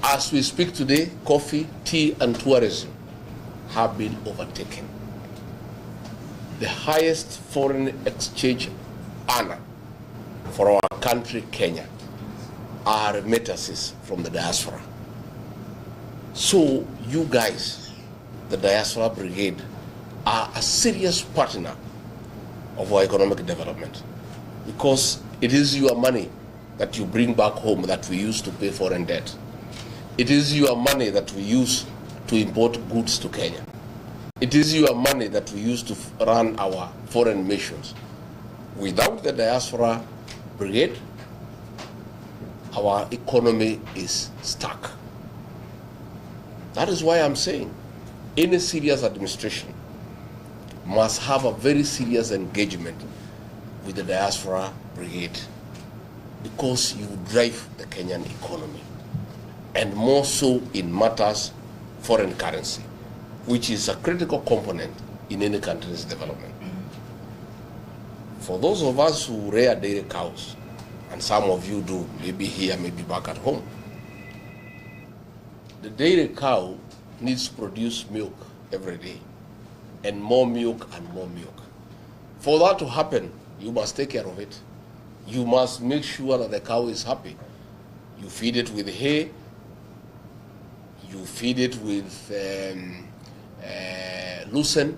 As we speak today, coffee, tea, and tourism have been overtaken. The highest foreign exchange earner for our country, Kenya, are remittances from the diaspora. So you guys, the Diaspora Brigade, are a serious partner of our economic development, because it is your money that you bring back home that we use to pay foreign debt. It is your money that we use to import goods to Kenya. It is your money that we use to run our foreign missions. Without the Diaspora Brigade, our economy is stuck. That is why I'm saying any serious administration must have a very serious engagement with the Diaspora Brigade, because you drive the Kenyan economy, and more so in matters foreign currency, which is a critical component in any country's development. For those of us who rear dairy cows, and some of you do, maybe here, maybe back at home, the dairy cow needs to produce milk every day, and more milk and more milk. For that to happen, you must take care of it. You must make sure that the cow is happy. You feed it with hay, you feed it with lucerne,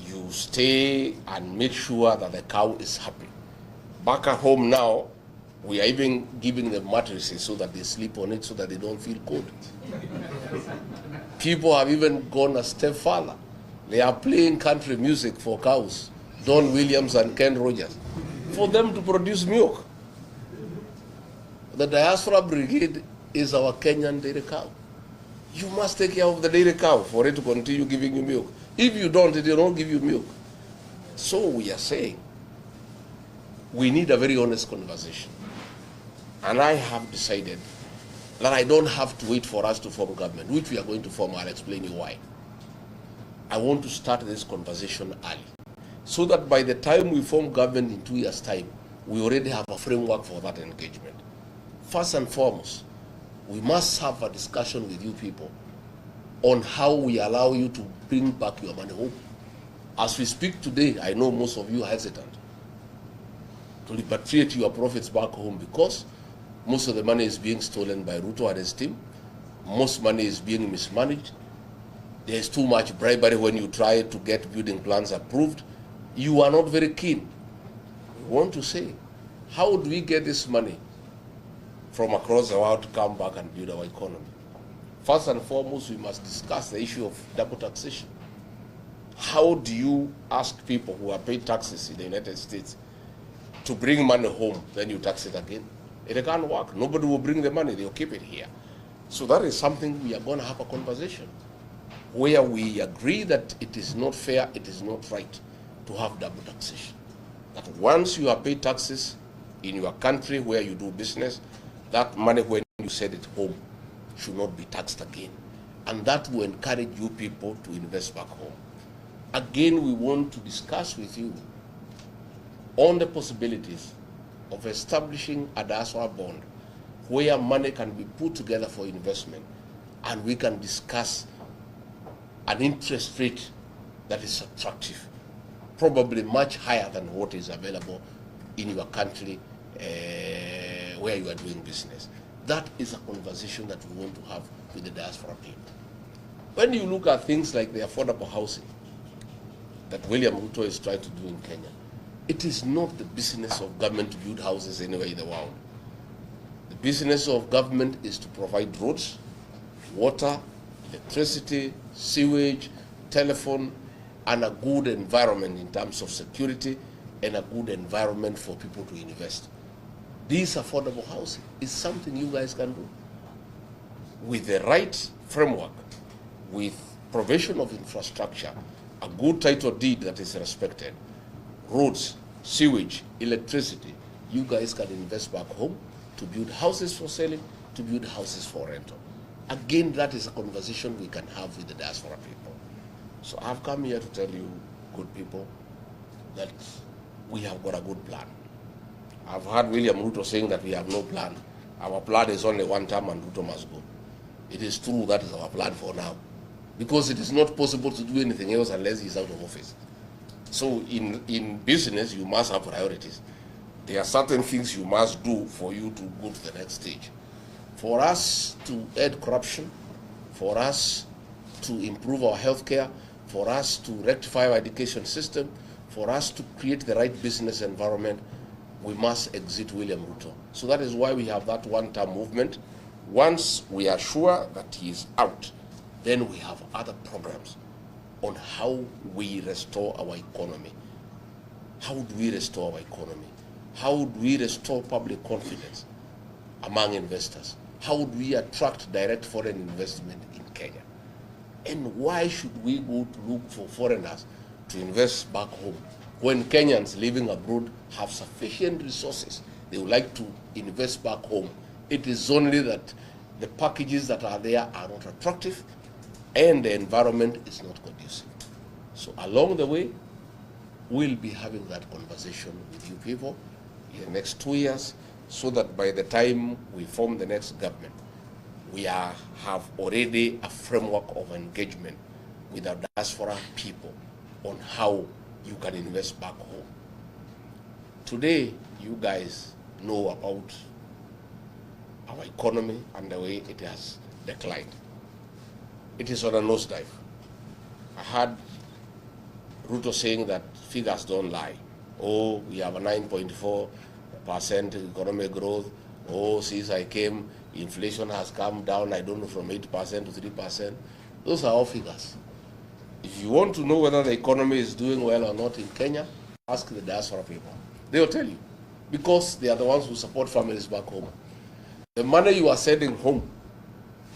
you stay and make sure that the cow is happy. Back at home now, we are even giving them mattresses so that they sleep on it so that they don't feel cold. People have even gone a step further. They are playing country music for cows, Don Williams and Ken Rogers, for them to produce milk. The Diaspora Brigade is our Kenyan dairy cow. You must take care of the dairy cow for it to continue giving you milk. If you don't, it will not give you milk. So we are saying we need a very honest conversation. And I have decided that I don't have to wait for us to form government, which we are going to form. I'll explain you why. I want to start this conversation early, so that by the time we form government in 2 years' time, we already have a framework for that engagement. First and foremost, we must have a discussion with you people on how we allow you to bring back your money home. As we speak today, I know most of you are hesitant to repatriate your profits back home, because most of the money is being stolen by Ruto and his team. Most money is being mismanaged. There is too much bribery when you try to get building plans approved. You are not very keen. We want to say, how do we get this money from across the world to come back and build our economy? First and foremost, we must discuss the issue of double taxation. How do you ask people who are paying taxes in the United States to bring money home, then you tax it again? It can't work. Nobody will bring the money, they'll keep it here. So that is something we are going to have a conversation where we agree that it is not fair, it is not right to have double taxation. That once you have paid taxes in your country where you do business, that money when you send it home should not be taxed again. And that will encourage you people to invest back home. Again, we want to discuss with you on the possibilities of establishing a diaspora bond where money can be put together for investment, and we can discuss an interest rate that is attractive, probably much higher than what is available in your country where you are doing business. That is a conversation that we want to have with the diaspora people. When you look at things like the affordable housing that William Ruto is trying to do in Kenya, it is not the business of government to build houses anywhere in the world. The business of government is to provide roads, water, electricity, sewage, telephone, and a good environment in terms of security, and a good environment for people to invest. This affordable housing is something you guys can do with the right framework, with provision of infrastructure, a good title deed that is respected, roads, sewage, electricity. You guys can invest back home to build houses for selling, to build houses for rental. Again, that is a conversation we can have with the diaspora people. So I've come here to tell you, good people, that we have got a good plan. I've heard William Ruto saying that we have no plan. our plan is only one term and Ruto must go. It is true, that is our plan for now. Because it is not possible to do anything else unless he is out of office. So in business, you must have priorities. There are certain things you must do for you to go to the next stage. For us to end corruption, for us to improve our healthcare, for us to rectify our education system, for us to create the right business environment, we must exit William Ruto. So that is why we have that one-term movement. Once we are sure that he is out, then we have other programs on how we restore our economy. How do we restore our economy? How do we restore public confidence among investors? How do we attract direct foreign investment in Kenya? And why should we go to look for foreigners to invest back home when Kenyans living abroad have sufficient resources? They would like to invest back home. It is only that the packages that are there are not attractive and the environment is not conducive. So along the way, we'll be having that conversation with you people in the next 2 years, so that by the time we form the next government, we have already a framework of engagement with our diaspora people on how you can invest back home. Today, you guys know about our economy and the way it has declined. It is on a nosedive. I heard Ruto saying that figures don't lie. Oh, we have a 9.4% economic growth. Oh, since I came, inflation has come down, I don't know, from 8% to 3%. Those are all figures. If you want to know whether the economy is doing well or not in Kenya, ask the diaspora people. They will tell you, because they are the ones who support families back home. The money you are sending home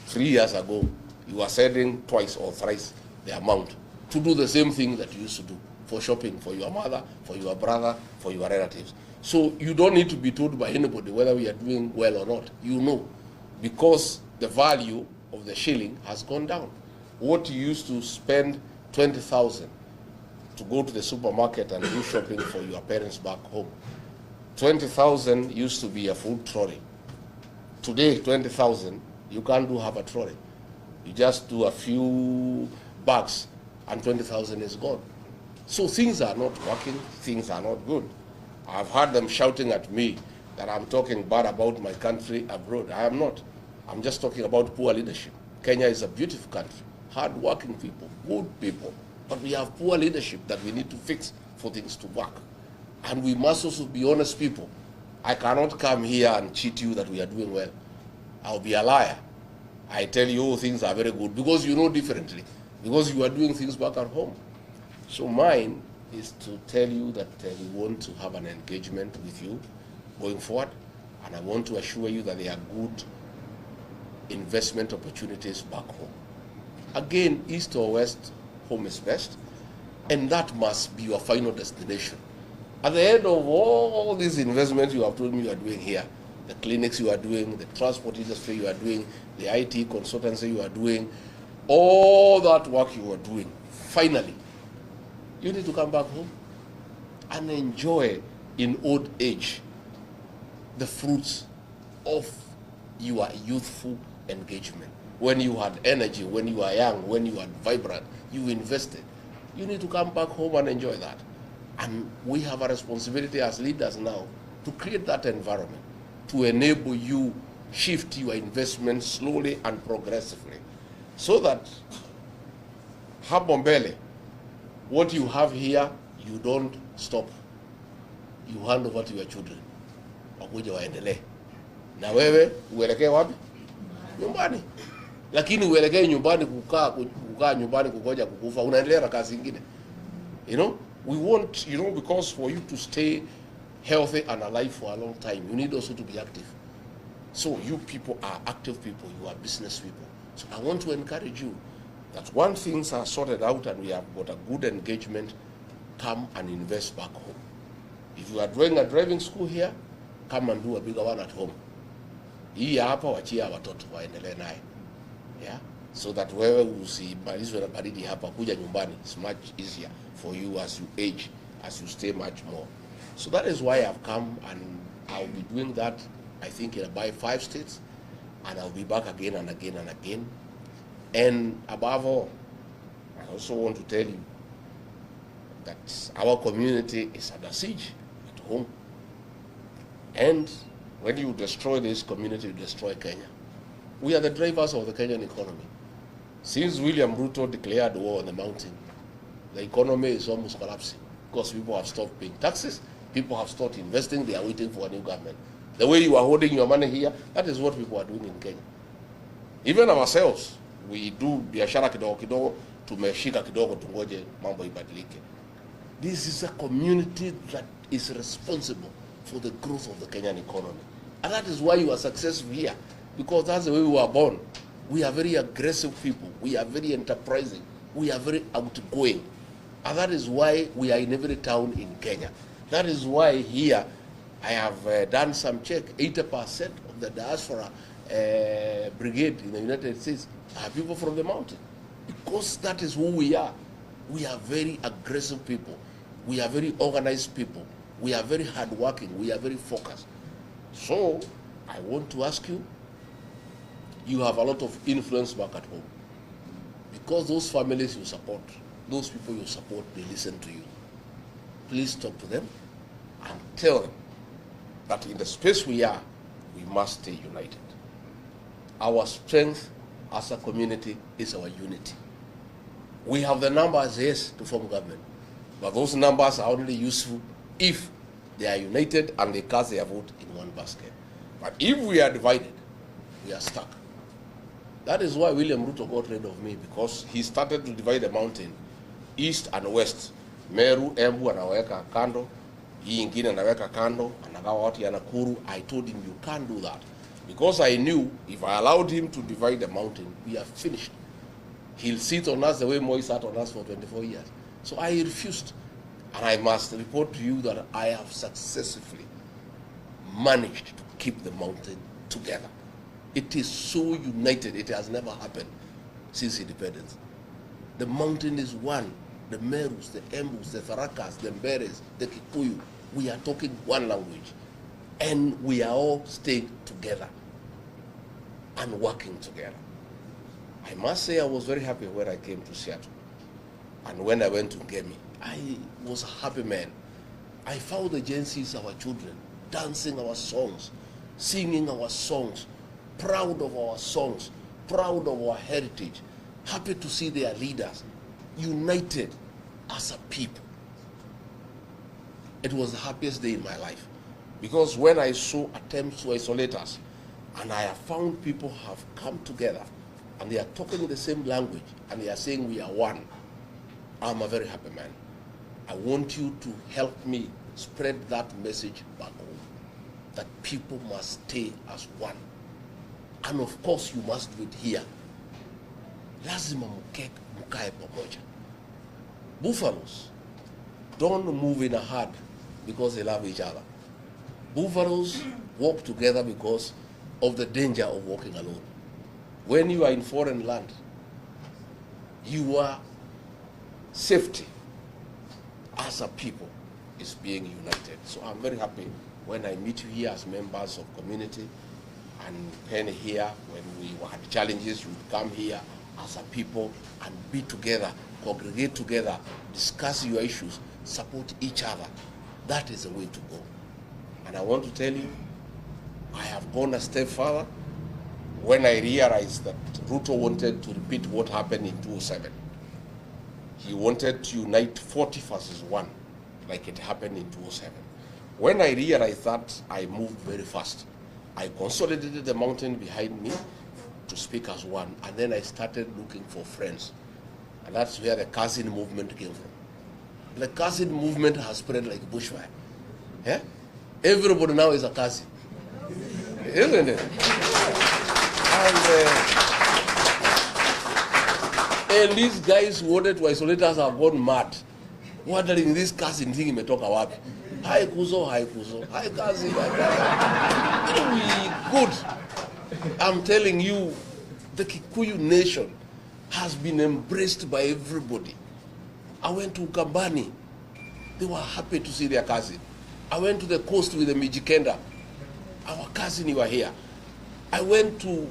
3 years ago, you are sending twice or thrice the amount to do the same thing that you used to do, for shopping, for your mother, for your brother, for your relatives. So you don't need to be told by anybody whether we are doing well or not. You know, because the value of the shilling has gone down. What you used to spend 20,000 to go to the supermarket and do shopping for your parents back home, 20,000 used to be a full trolley. Today, 20,000, you can't do half a trolley. You just do a few bags and 20,000 is gone. So things are not working, things are not good. I've heard them shouting at me that I'm talking bad about my country abroad. I am not. I'm just talking about poor leadership. Kenya is a beautiful country, hard-working people, good people, but we have poor leadership that we need to fix for things to work. And we must also be honest people. I cannot come here and cheat you that we are doing well. I'll be a liar. I tell you, oh, things are very good, because you know differently, because you are doing things back at home. So mine is to tell you that we want to have an engagement with you going forward, and I want to assure you that there are good investment opportunities back home. Again, east or west, home is best, and that must be your final destination. At the end of all these investments you have told me you are doing here, the clinics you are doing, the transport industry you are doing, the IT consultancy you are doing, all that work you are doing, finally, you need to come back home and enjoy in old age the fruits of your youthful engagement. When you had energy, when you are young, when you are vibrant, you invested. You need to come back home and enjoy that. And we have a responsibility as leaders now to create that environment, to enable you shift your investment slowly and progressively, so that hapo mbele, what you have here, you don't stop. You hand over to your children. Wakuja waendelee. Na wewe uelekee wapi? Nyumbani. Lakini uelekee nyumbani kukaa nyumbani kugoja kukufa, unaendelea na kazi nyingine. You know, we want, you know, because for you to stay healthy and alive for a long time, you need also to be active. So you people are active people, you are business people. So I want to encourage you that once things are sorted out and we have got a good engagement, come and invest back home. If you are doing a driving school here, come and do a bigger one at home. Hii hapa wachia watoto waendelee naye. Yeah? So that wewe usimalizwe na baridi hapa, kuja nyumbani, it's much easier for you as you age, as you stay much more. So that is why I've come, and I'll be doing that I think in about 5 states, and I'll be back again and again and again. And above all, I also want to tell you that our community is under siege at home. And when you destroy this community, you destroy Kenya. We are the drivers of the Kenyan economy. Since William Ruto declared war on the mountain, the economy is almost collapsing because people have stopped paying taxes, people have stopped investing, they are waiting for a new government. The way you are holding your money here, that is what people are doing in Kenya. Even ourselves, we do biashara kidogo kidogo, tumeshika kidogo tungoje mambo ibadilike. This is a community that is responsible for the growth of the Kenyan economy. And that is why you are successful here, because that's the way we were born. We are very aggressive people. We are very enterprising. We are very outgoing. And that is why we are in every town in Kenya. That is why here I have done some check. 80% of the diaspora brigade in the United States are people from the mountain. Because that is who we are. We are very aggressive people. We are very organized people. We are very hardworking. We are very focused. So I want to ask you, you have a lot of influence back at home. Because those families you support, those people you support, they listen to you. Please talk to them and tell them that in the space we are, we must stay united. Our strength as a community is our unity. We have the numbers, yes, to form government, but those numbers are only useful if they are united and they cast their vote in one basket. But if we are divided, we are stuck. That is why William Ruto got rid of me, because he started to divide the mountain, east and west. Meru, Embu anaweka kando, hii ingine anaweka kando, anagawa watu ya Nakuru. I told him, you can't do that. Because I knew if I allowed him to divide the mountain, we are finished. He'll sit on us the way Moi sat on us for 24 years. So I refused. And I must report to you that I have successfully managed to keep the mountain together. It is so united, it has never happened since independence. The mountain is one. The Merus, the Embus, the Tharakas, the Mberes, the Kikuyu, we are talking one language. And we are all staying together and working together. I must say I was very happy when I came to Seattle. And when I went to Ngemi, I was a happy man. I found the Gensis, our children, dancing our songs, singing our songs, proud of our songs, proud of our heritage, happy to see their leaders united as a people. It was the happiest day in my life, because when I saw attempts to isolate us, and I have found people have come together and they are talking the same language and they are saying we are one, I'm a very happy man. I want you to help me spread that message back home, that people must stay as one. And of course you must do it here. Lazima mukae pamoja. Buffaloes don't move in a herd because they love each other. Buffaloes walk together because of the danger of walking alone. When you are in foreign land, your safety as a people is being united. So I'm very happy when I meet you here as members of community, and Penny here, when we had challenges, you would come here as a people and be together, congregate together, discuss your issues, support each other. That is the way to go. And I want to tell you, I have gone a step further when I realized that Ruto wanted to repeat what happened in 2007. He wanted to unite 40 versus 1, like it happened in 2007. When I realized that, I moved very fast. I consolidated the mountain behind me to speak as one, and then I started looking for friends. And that's where the cousin movement came from. The cousin movement has spread like bushfire. Yeah? Everybody now is a cousin. Isn't it? And these guys who wanted to isolate us have gone mad, wondering this cousin thing imetoka wapi. Hi Kuzo, hi Kuzo, hi cousin, hi cousin. Good. I'm telling you, the Kikuyu nation has been embraced by everybody. I went to Ukambani. They were happy to see their cousin. I went to the coast with the Mijikenda. Our cousin were here. I went to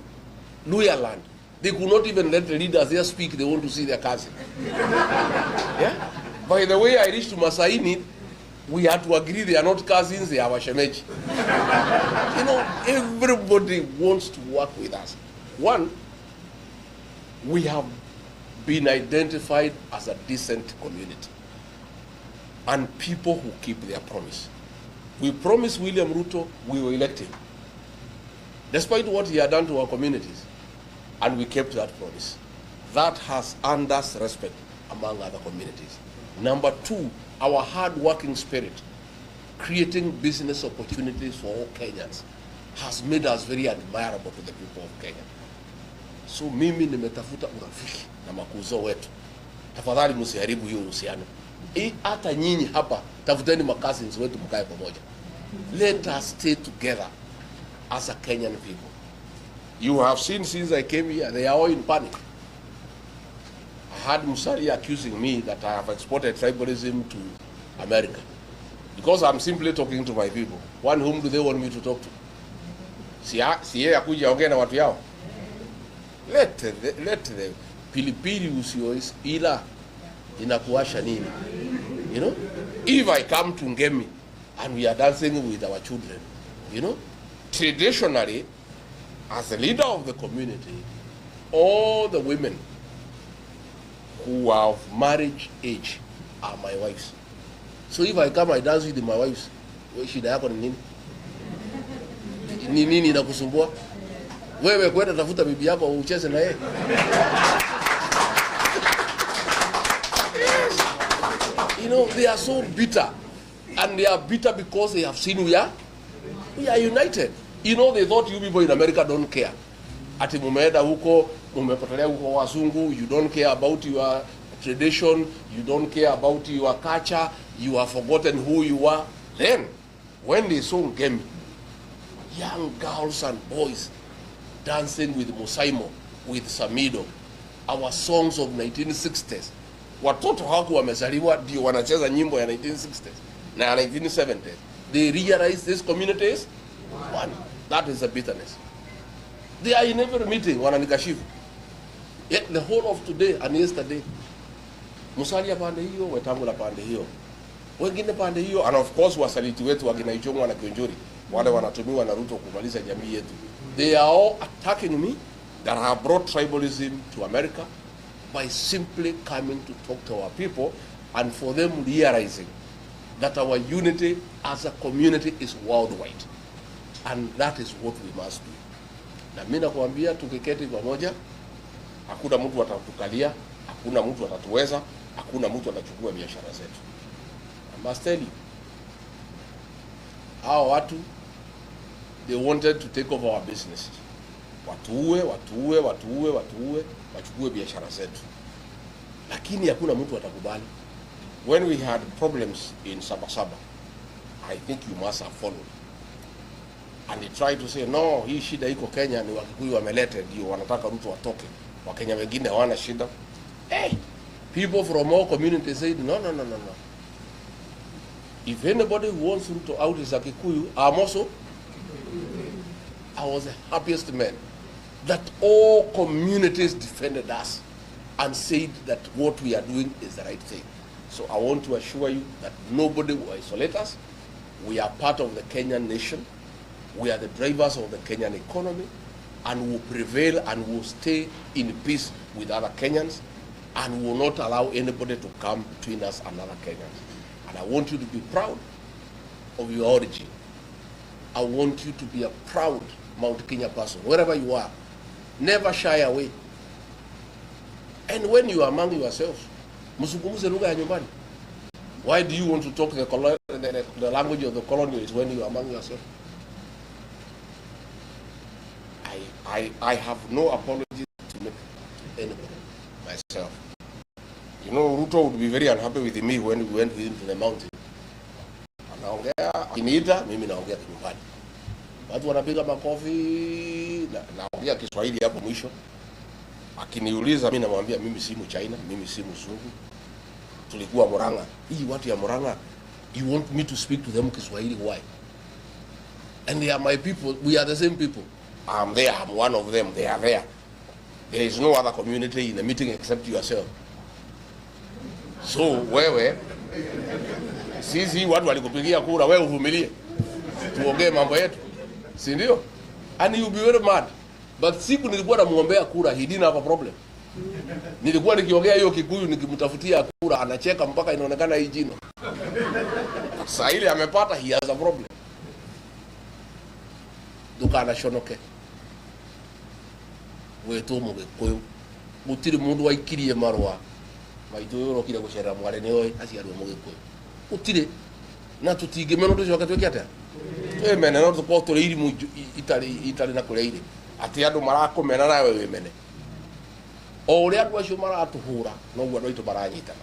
Luyaland. They could not even let the leaders there speak. They want to see their cousin. Yeah? By the way, I reached to Masaini, we had to agree they are not cousins, they are our shemeji. You know, everybody wants to work with us. One, we have been identified as a decent community and people who keep their promise. We promised William Ruto we will elect him, despite what he had done to our communities, and we kept that promise. That has earned us respect among other communities. Number two, our hard-working spirit, creating business opportunities for all Kenyans, has made us very admirable to the people of Kenya. So mimi nimetafuta urafiki na makuzo wetu. Tafadhali msiharibu hiyo uhusiano. Hata nyinyi hapa tafuteni cousins wetu mkae pamoja. Let us stay together as a Kenyan people. You have seen since I came here, they are all in panic. I had Musalia accusing me that I have exported tribalism to America. Because I'm simply talking to my people. One, whom do they want me to talk to? Si yeye akuja ongea na watu yao. Let the pilipili usiois ila inakuasha nini? You know? If I come to Ngemi and we are dancing with our children, you know, traditionally, as the leader of the community, all the women who are of marriage age are my wives. So if I come, I dance with my wives. Shida yako ni nini? Ni nini inakusumbua? Wewe kwenda tafuta bibi yako ucheze na yeye. You know, they are so bitter. And they are bitter because they have seen we are united. You know, they thought you people in America don't care. Ati mumeenda huko, mumepotelea huko wazungu, you don't care about your tradition, you don't care about your culture, you have forgotten who you are. Then, when they saw Ngemi, young girls and boys dancing with Musaimo, with Samido, our songs of 1960s. Watoto haku wamezaliwa ndio wanacheza nyimbo ya 1960s na 1970s. They realize this community is one. That is the bitterness. They are in every meeting, wananikashifu. Yet the whole of today and yesterday, Musalia pande hiyo, Wetangula pande hiyo, wengine pande hiyo, and of course wasaliti wetu wakina Ichung'wa na Kionjuri, wale wanatumiwa na Ruto kumaliza jamii yetu. They are all attacking me that have brought tribalism to America by simply coming to talk to our people and for them realizing that our unity as a community is worldwide. And that is what we must do. Na mimi nakwambia tukiketi pamoja, hakuna mtu atatukalia, hakuna mtu atatuweza, hakuna mtu atachukua biashara zetu. I must tell you, hao watu, they wanted to take over our business. Watuue, wachukue biashara zetu. Lakini hakuna mtu atakubali. When we had problems in Sabasaba, I think you must have followed. And they tried to say, no, hii shida iko Kenya, ni Wakikuyu wamelete, ndio wanataka Ruto watoke. Wakenya wengine hawana shida. Hey, people from all communities said, no. If anybody who wants Ruto out is a Kikuyu, I'm also. I was the happiest man that all communities defended us and said that what we are doing is the right thing. So I want to assure you that nobody will isolate us. We are part of the Kenyan nation. We are the drivers of the Kenyan economy, and will prevail and will stay in peace with other Kenyans, and will not allow anybody to come between us and other Kenyans. And I want you to be proud of your origin. I want you to be a proud Mount Kenya person, wherever you are. Never shy away. And when you are among yourselves, msungumuze lugha ya nyumbani. Why do you want to talk the language of the colonials when you are among yourselves? I have no apology to make anybody, myself. You know, Ruto would be very unhappy with me when we went with him to the mountain. Anaongea, akiniita, mimi naongea kinyumbani. Watu wanapiga makofi, naongea Kiswahili hapo mwisho. Akiniuliza, mimi namwambia mimi si Mchina, mimi si Mzungu. Tulikuwa Murang'a. Hii watu ya Murang'a, you want me to speak to them Kiswahili, why? And they are my people. We are the same people. I'm there. I'm one of them. They are there. There is no other community in the meeting except yourself. So wewe sisi watu walikupigia kura, wewe uvumilie tuongee mambo yetu, si ndio? And you be very mad. But siku nilikuwa namuombea kura, he didn't have a problem. Nilikuwa nikiongea hiyo Kikuyu nikimtafutia kura, anacheka mpaka inaonekana hii jino. Sasa ile amepata, he has a problem. Dukana shonoke. Wetu mu Gikuyu gutiri mundu waikirie marwa maitu yoro kire gucera mware ni oi aciarwo mu Gikuyu gutire na tutingimeno tucoka tweke atia twemene no tuko turi irimu itari na kureire ati andu marakumena nawe wemene o uria andu acio maratuhura no guo andu aitu maranyitana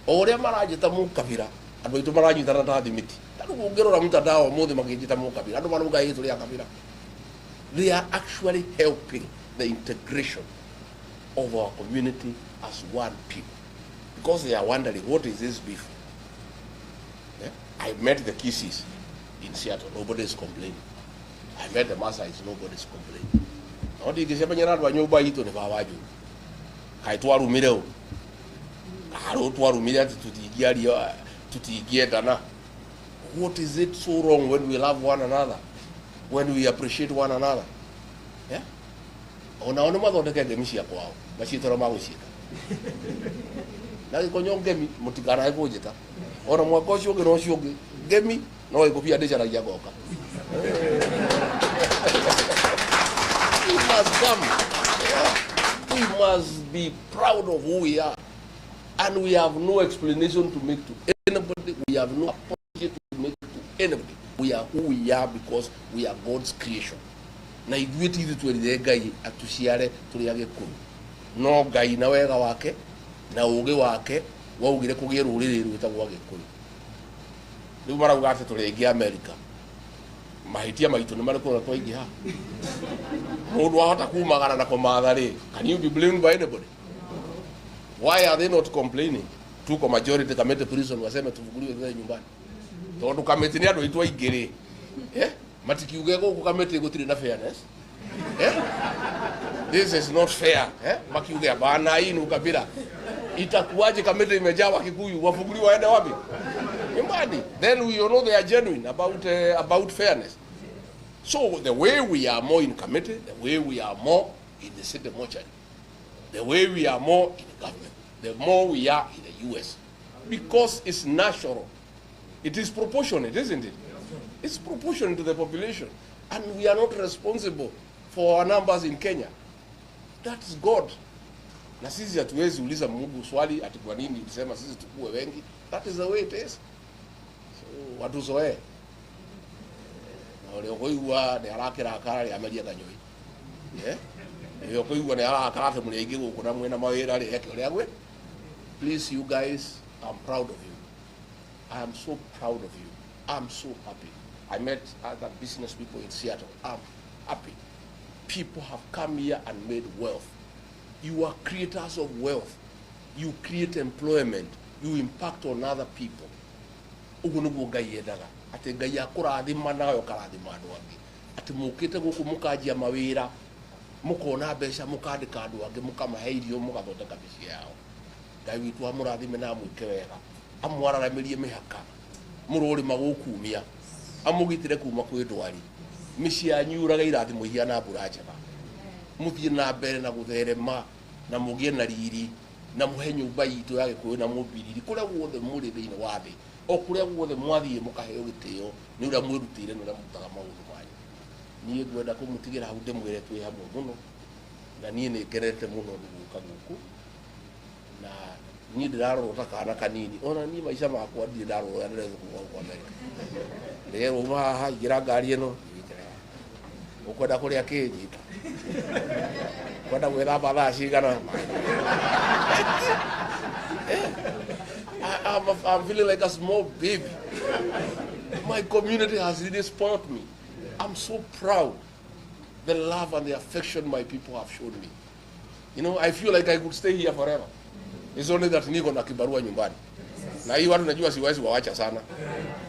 o uria maranyita mu kabira andu aitu maranyitana ta thimiti andu ngirora mutandao muthi makijita mu kabira andu maruga itu ria kabira. They are actually helping the integration of our community as one people, because they are wondering, what is this beef? Yeah? I met the Kisis in Seattle, nobody is complaining. I met the Masais, nobody is complaining. Odi kisema nyaradu wa nyumba hito ni fawaju. Kaitwaru mireo. Karo twaru mireo tutigia dana. What is it so wrong when we love one another? When we appreciate one another? Yeah? Ona mathondeke ngemi cia kwao macitoro magucika na gikonyo ngemi mutigana ikunjita ona mwaka ucio ngi no cio ngi ngemi no ikubia ndicaragia ngoka. We must come. Yeah. We must be proud of who we are, and we have no explanation to make to anybody. We have no apology to make to anybody. We are who we are because we are God's creation. Na igwiti ithu twirire Ngai atuciare turi agikuyu no Ngai na wega wake na ugi wake waugire kugie ruriri rwitagwo agikuyu. Riu marauga ati turi ingi America mahitia maitu ni mariko na twaingi ha mundu wahota kumagana na kumatha ri. Can you be blamed by anybody? Why are they not complaining? Tuko majority kamete prison waseme tuvuguliwe thwe nyumbani tondu kamete ni andu itwa ingiri matikiuge guku kamete gutiri na fairness. This is not fair. Makiuge bana inu kabila itakuwaje kamete imejawa Kikuyu wafuguliwa waende wapi nyumbani? Then we know they are genuine about fairness. So the way we are more in committee, the way we are more in the city mortuary, the way we are more in the government, the more we are in the US, because it's natural. It is proportionate, isn't it? It's proportionate to the population, and we are not responsible for our numbers in Kenya. That is God. Na sisi hatuwezi uliza Mungu swali ati kwa nini alisema sisi tukue wengi. That is the way it is. So watu zoe. Na wale koiwa ne arakira akara ya media kanyoi. Yeah? Yo koiwa ne arakara te mulege guko na mwena mawira ri yake uri agwe. Please you guys, I'm proud of you. I am so proud of you. I'm so happy. I met other business people in Seattle. I'm happy. People have come here and made wealth. You are creators of wealth. You create employment. You impact on other people. Ugunugu Ngai edaga. Ate Ngai akurathima nayo karathima andu angi. Ate mukite guku mukajia mawira. Mukona mbeca mukandika andu angi mukamahe irio mugathondeka mĩciĩ yao. Ngai witu amurathime na mwike wega. Amwararamirie mĩhaka. Mururi magukumia. Amugitire kuma kwi ndwari. Mĩciĩ yanyu uraga irathimo ihiana mbura njega. Muthie na mbere na gutherema na mugie na riri na muhe nyumba itu ya Gikuyu na mubiriri kuria guothe muri thiini wa thi o kuria guothe mwathie mukaheo gitio ni uria mwirutire ni uria mutaga maundu manyu. Nie ngwenda kumutigira hau ndimwire twi hamwe muno na nie ni ngerete muno guka guku na nie ndirarota kana kanini ona nie maisha makwa ndire ndarora ndire kwa America lero haha ngira ngari ino ukwenda kuria kinyita kwenda gwetha bathaa cigana. I'm feeling like a small baby. My community has really spoiled me. I'm so proud. The love and the affection my people have shown me. You know, I feel like I could stay here forever. It's only that niko na kibarua nyumbani. Na hii watu najua siwezi waacha sana.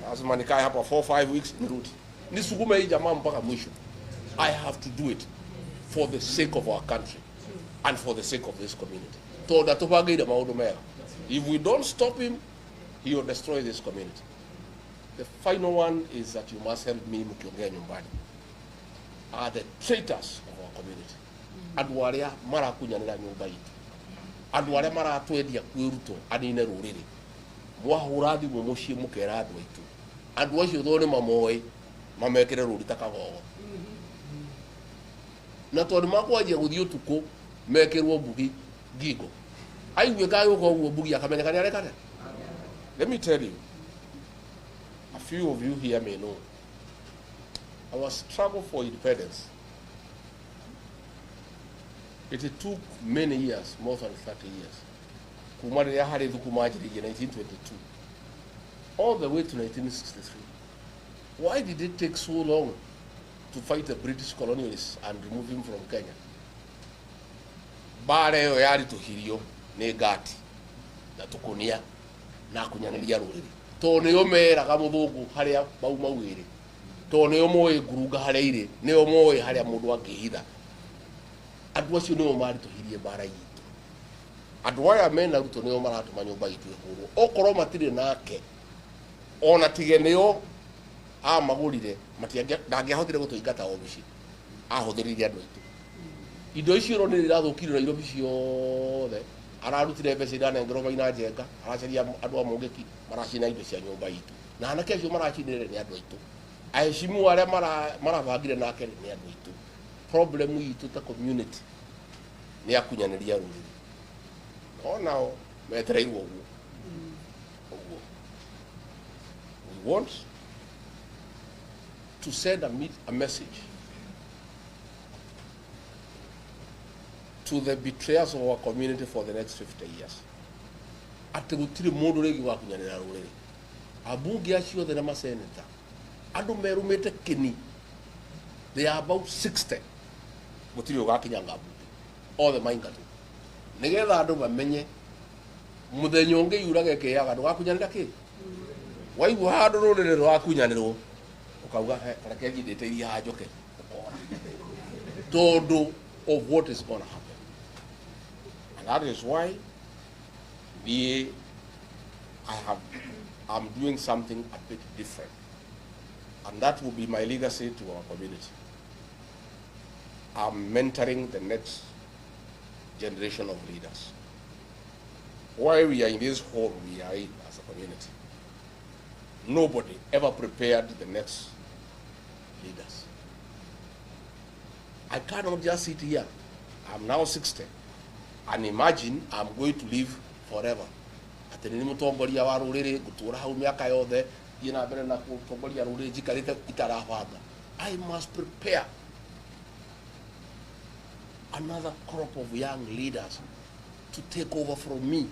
Lazima nikae hapa 4-5 weeks nirudi. nisukume hii jamaa mpaka mwisho. I have to do it for the sake of our country and for the sake of this community. Tonda tubangeire maundu mega. If we don't stop him, he will destroy this community. The final one is that you must help me mukiongea nyumbani. Are the traitors of our community. Andu aria marakunyanira nyumba itu. Andu aria maratwendia kwiruto anine ruriri. Mwahura thimu mucii mukera andu aitu. Andu acio thone mamoi mamekere ruri takagogo. Na tondu makwanjia guthii utuku mekirwo mbugi ngingo. Aigue kayo ko mbugi akamenyekana arekane. Let me tell you, a few of you here may know, our struggle for independence, it took many years, more than 30 years. Kumari yahari dhukumajiri in 1922, all the way to 1963. Why did it take so long to fight the British colonialists and remove him from Kenya? Bare yo yari tuhirio ne Gati na tukunia na kunyaniria ruriri. To ne yo mera ka muthungu haria bau mawire. To ne yo moe guruga haria ire, ne yo moe haria mundu angihitha. Andu acio no mari tuhirie bara yitu. Andu aya mena ruto ne yo maratuma nyumba yitu ihuru. Okorwo matire nake ona tigeneo magurire ndangĩahotire gũtũingata obici ahũthĩrire andũ aitũ. Indo icio ro nĩ irathũkire Nairobi ciothe, ararutire mbeca iranengerwo Maina Njenga, aracaria andũ a Mũngĩki maracina indo cia nyũmba itũ, na anake acio maracinire nĩ andũ aitũ, ahecimu arĩa marabangire nake nĩ andũ aitũ. Problem itũ ta community nĩ akunyanĩria rũrĩrĩ, onao metereirwo ũguo. We want to send a message to the betrayers of our community for the next 50 years. Ati gutire mundu regi wa kunyanira ruriri. Abunge acio the na senator. Andu merumete kini. They are about 60. Gutire ugakinyanga abunge. All the maingatu. Nigetha andu bamenye muthenya ungi yuraga keyaga ndugakunyanira ki. Waigua handu ruriri rwakunyanirwo. Ukauga kareke ngindite iria njoke. Tondu of what is going to happen. And that is why I'm doing something a bit different. And that will be my legacy to our community. I'm mentoring the next generation of leaders. While we are in this hall we are in as a community, nobody ever prepared the next leaders. I cannot just sit here. I'm now 60. And imagine I'm going to live forever. Atene mutongoria wa ruriri gutura hau miaka yothe ina mbere na kutongoria ruriri jikarite itarabanga. I must prepare another crop of young leaders to take over from me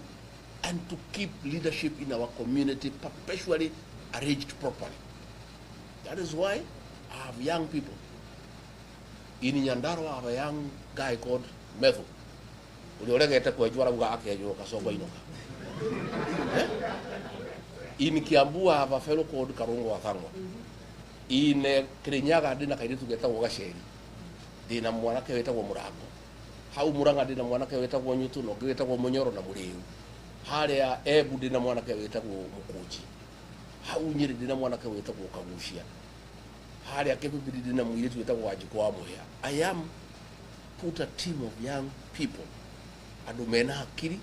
and to keep leadership in our community perpetually arranged properly. That is why I have young people. In Nyandarua, I have a young guy called Metho. In Kiambu, I have a fellow called Karungo Athangwa. In Kirinyaga, dina kairitu geta wogasheri. Dina mwanake weta wa Murango. Hau Muranga dina mwanake weta wa Nyutu no geta wa Munyoro na Muriu. Harea Ebu dina mwanake weta wa Mukuji. Hau Nyeri dina mwanake weta wa Kagushia. Hali akepibidi dina mwiletu weta wa Jikwa Moya. I am put a team of young people. Adumena akili,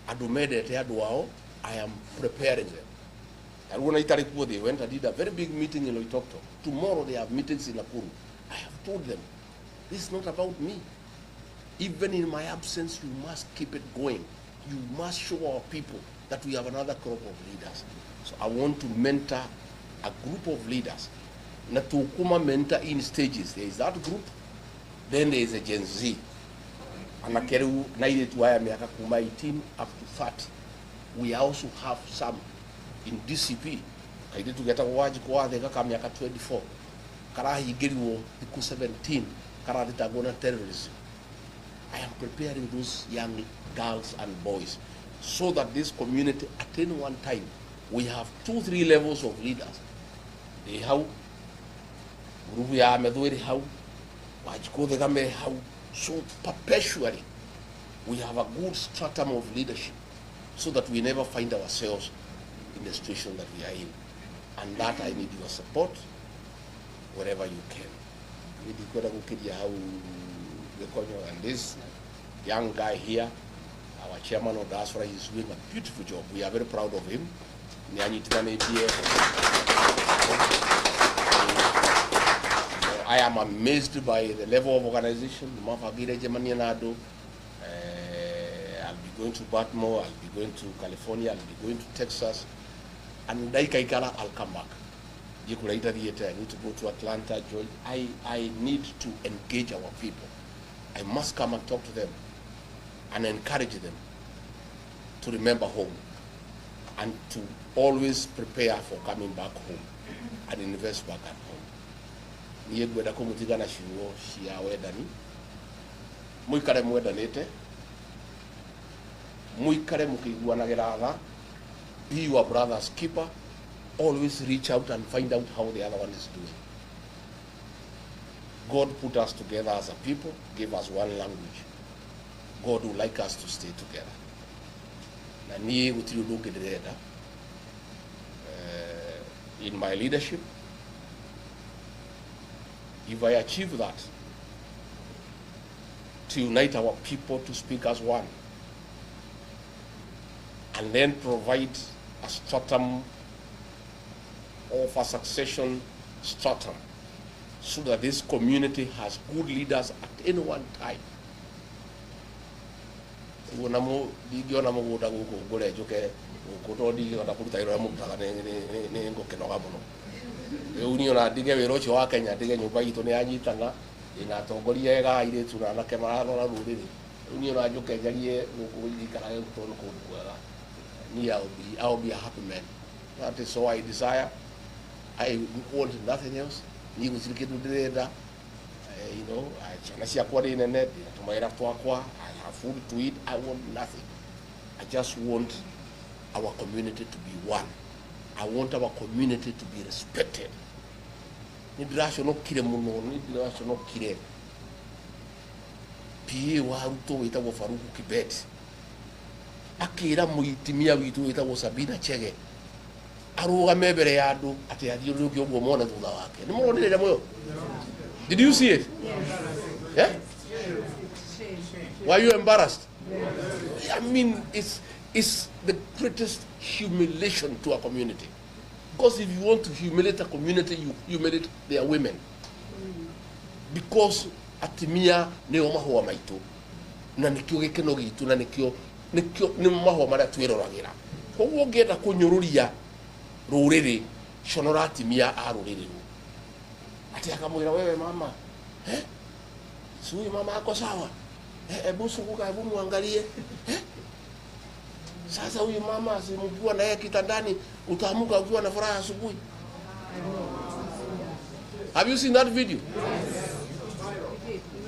adumedete aduao. I am preparing them. And when they went, I did a very big meeting in Loitokto. Tomorrow they have meetings in Nakuru. I have told them, this is not about me. Even in my absence, you must keep it going. You must show our people that we have another crop of leaders. So I want to mentor a group of leaders. Na tukuma mentor in stages. There is that group, then there is a Gen Z. Anakeru naide tuaya miaka kuma 18 up to 30. We also have some in DCP. Kaide tugeta waji kwa theka kama miaka 24. Kara higiriwo iku 17. Kara ditagona terrorism. I am preparing those young girls and boys so that this community at any one time we have 2-3 levels of leaders. They have Group ya medwiri hau. Wajiko the game hau. So perpetually, we have a good stratum of leadership so that we never find ourselves in the situation that we are in. And that I need your support wherever you can. And this young guy here, our chairman of diaspora, is doing a beautiful job. We are very proud of him. I am amazed by the level of organization. I'll be going to Baltimore, I'll be going to California, I'll be going to Texas, and I'll come back. I need to go to Atlanta, Georgia. I need to engage our people. I must come and talk to them and encourage them to remember home and to always prepare for coming back home and invest back at home. Niyegweda ko mutigana shiwo shia wedani muikare mwedanete muikare mukiguanagira tha. Be your brother's keeper. Always reach out and find out how the other one is doing. God put us together as a people, gave us one language. God would like us to stay together. In my leadership, if I achieve that, to unite our people to speak as one, and then provide a stratum of a succession stratum so that this community has good leaders at any one time. I'll be a happy man. That is all I desire. I want nothing else. You know, I have food to eat. I want nothing. I just want our community to be one. I want our community to be respected. Akira muitimia witu itawo Sabina Chege aruga mebere yadu ati adirugi ogwo mona thutha wake ni muronire moyo. Did you see it? Yeah? Were you embarrassed? I mean, it's the greatest humiliation to a community. Because if you want to humiliate a community, you humiliate their women. Because atimia ne omahwa maitu na nikyo gekeno gitu na nikyo ni mahwa mara twiroragera koguo ngenda kunyururia ruriri shonorati mia aruriri ati akamwira wewe mama sui mama ako sawa hebu sunguka hebu muangalie sasa huyu mama asimjua na yeye kitandani utaamuka ukiwa na furaha asubuhi. Have you seen that video?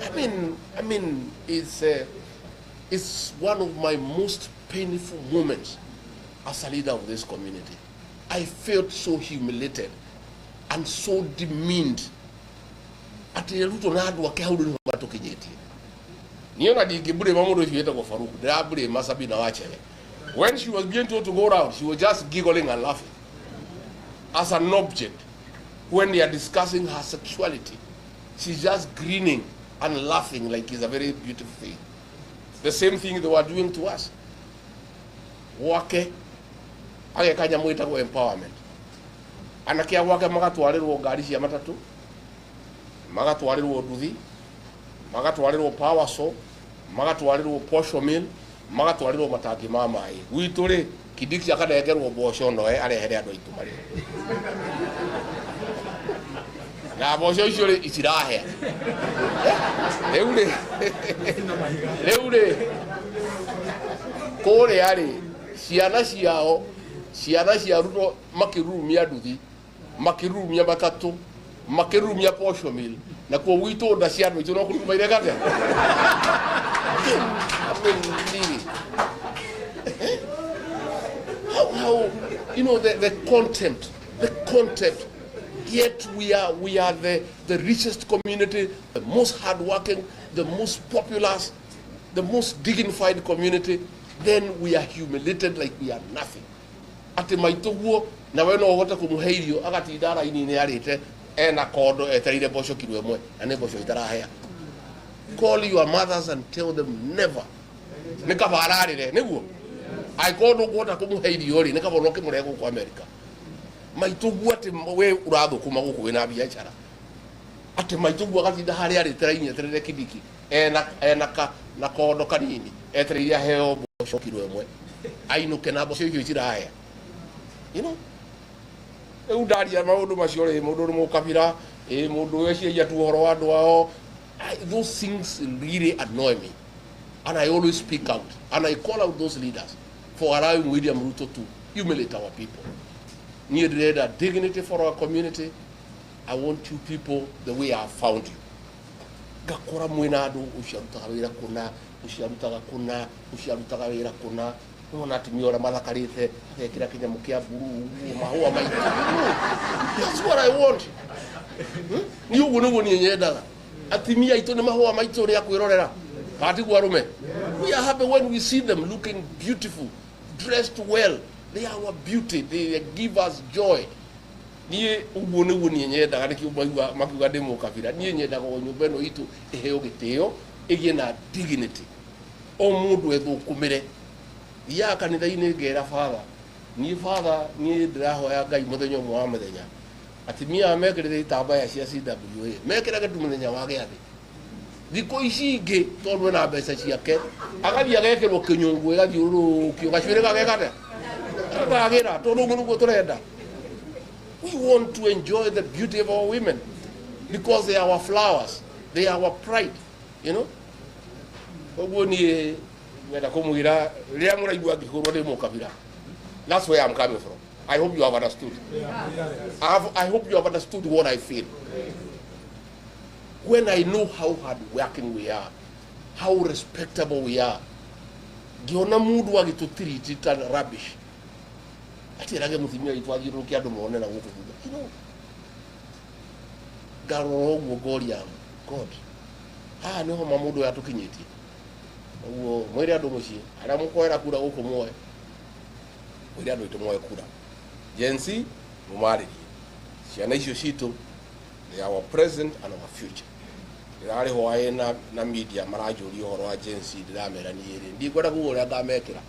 I mean it's one of my most painful moments as a leader of this community. I felt so humiliated and so demeaned. Ati ruto na adu akehuru ni matokenyeti. Niona digibure mamudo yeta kwa Faruku. Dabure masabi na wachele. When she was being told to go around, she was just giggling and laughing as an object. When they are discussing her sexuality, she's just grinning and laughing like it's a very beautiful thing. The same thing they were doing to us. Wake, age kanya mwita go empowerment. Anakia wake magatwarirwo ngari cia matatu, magatwarirwo nduthi, magatwarirwo power saw, magatwarirwo posho mill, magatwarirwo matangi ma mai. Gwitu ri kidiki akanegerwo mboco noe arehere andu aitu mari. Na mboco icio ri itirahe. Leure kore ari ciana cia ruto makirumia nduthi makirumia matatu makirumia posho mill na kwa wito nda cia ndu no kurumaire gate. How you know the contempt yet we are the richest community, the most hardworking, the most populous, the most dignified community, then we are humiliated like we are nothing. Ati maituguo na we no uhota kumuheirio agati idara ini ni arite ena kodo eterire bosho kilo emwe ane bosho itarahea. Call your mothers and tell them never. Nika bararire niguo. I kodo kuhota kumuheirio ri nika boloke murego kwa America. Maituguo ati we urathu kuma guku wina biashara. Ati maituguo agati idara arite ini eterire kidiki ena na kodo kanini eterire heo bosho kilo emwe. Ainuke na bosho hiyo itirahea. You know, those things really annoy me, and I always speak out, and I call out those leaders for allowing William Ruto to humiliate our people. Need a dignity for our community. I want you people the way I found you. Gakora mwenado ushamutagawira kuna Una timiora malakarite kila kinyamukia buru mahua mai. That's what I want. Ni ugunugu ni nyeda. Atimia itone mahua mai tone yakwirorera. Kati kwarume. We are happy when we see them looking beautiful, dressed well. They are our beauty. They give us joy. Ni ugunugu ni nyeda kaniki makuga demo kafira. Ni nyeda ko nyubeno itu eheo giteo egena dignity. Omundu ethukumire. Ya kanitha ini ngera father ni father ni ndirahoya Ngai muthenya mwa muthenya atimia amekirire itamba ya cia CWA mekiraga tu muthenya wa giathi thiko ici ingi tondu na mbeca ciake agathia gekirwo kinyungu igathiurukio gacwire gagekate gagira tondu ngunugo turenda. We want to enjoy the beauty of our women because they are our flowers, they are our pride, you know. That's where I'm coming from. I hope you have understood. I hope you have understood what I feel. When I know how hard working we are, how respectable we are, you know, rubbish. God. No mamudu ya tukinyiti. Uo mwere ado mushi ara mukoera kura uko moyo mwere ado itomoye kura jensi mumari ciana icio citũ they are our present and our future irari hoaye na media marajuri horo wa jensi ndiramera ni iri ndigwenda kuguria ngamekira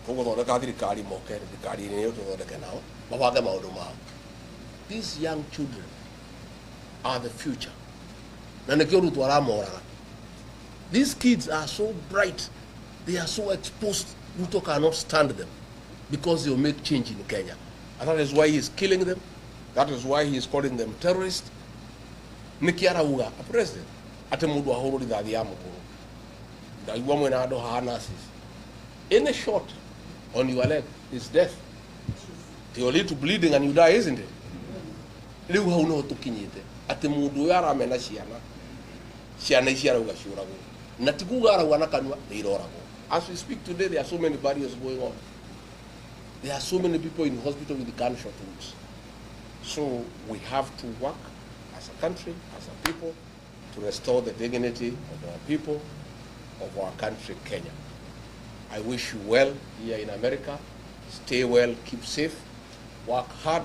kogo thondeka thirikari moke thirikari ni yo tuthondeke nao mabange maundu mao. These young children are the future na nikio rutu aramoraga. These kids are so bright, they are so exposed, Ruto cannot stand them because they will make change in Kenya. And that is why he is killing them. That is why he is calling them terrorists. Nikiara uga, a president. Atemudu ahoro di dhadi ya mkuru. Da iwa mwena ado hanasis. Any shot on your leg is death. It will lead to bleeding and you die, isn't it? Liu hauno tukinyite. Atemudu yara mena shiana. Shiana ishiara uga shuragu. As we speak today, there are so many barriers going on. There are so many people in hospital with gunshot wounds. So we have to work as a country, as a people, to restore the dignity of our people, of our country, Kenya. I wish you well here in America. Stay well, keep safe, work hard,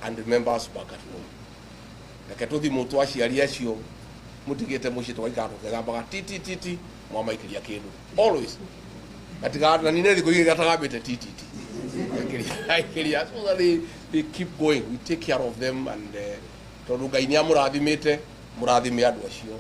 and remember us back at home. Nakatodi mutuashi aliasio. Mutigete mushito waikato kagamba titi mama ikilia kindu always katika na ninezi kuigataga titi ikilia so that they keep going. We take care of them and toruga inya murathimite murathime andu acio